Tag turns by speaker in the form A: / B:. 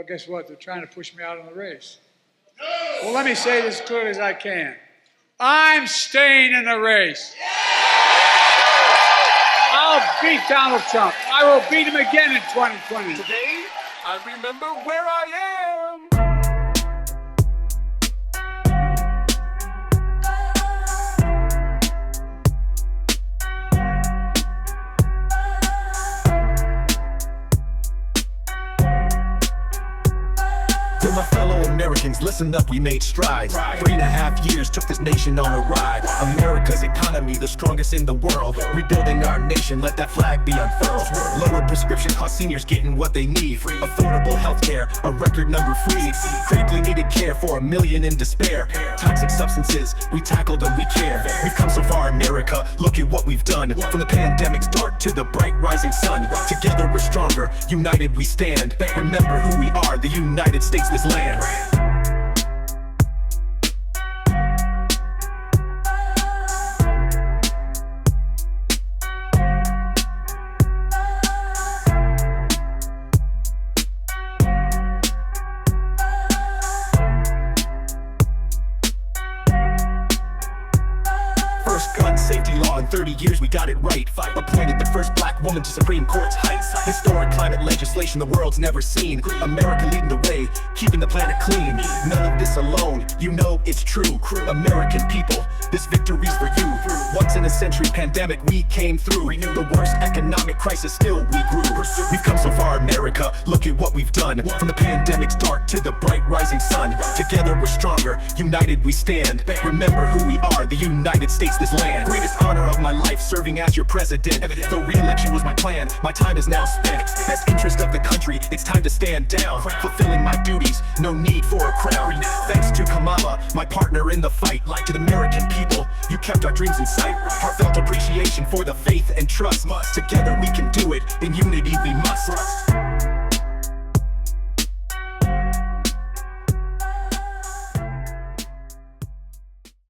A: Well, guess what? They're trying to push me out of the race. Well, let me say this as clearly as I can. I'm staying in the race. I'll beat Donald Trump. I will beat him again in 2020.
B: Today, I remember where I am. To my fellow Americans, listen up, we made strides. 3.5 years took this nation on a ride. America's economy, the strongest in the world. Rebuilding our nation, let that flag be unfurled. Lower prescription costs, seniors getting what they need. Affordable healthcare, a record number free. Critically needed care for 1 million in despair. Toxic substances, we tackle them, we care. We've come so far, America, look at what we've done. From the pandemic's start to the bright rising sun. Together we're stronger, united we stand. Remember who we are, the United States, this land. First gun safety law in 30 years, we got it right. Appointed the first black woman to Supreme Court's heights. Historic climate legislation the world's never seen. America leading the way, keeping the planet clean. None of this alone, you know it's true. American people, this victory's for you. Once in a century pandemic, we came through. The worst economic crisis, still we grew. We've come so far, America, look at what we've done. From the pandemic's start to the bright rising sun. Together we're stronger, united we stand. Remember who we are, the United States, this land. Greatest honor of my life, serving as your president. Though re-election was my plan, my time is now spent. Best interest of the country, it's time to stand down. Fulfilling my duties, no need for a crown. Thanks to Kamala, my partner in the fight. To the American people, you kept our dreams in sight. Heartfelt appreciation for the faith and trust. Together we can do it, in unity we must.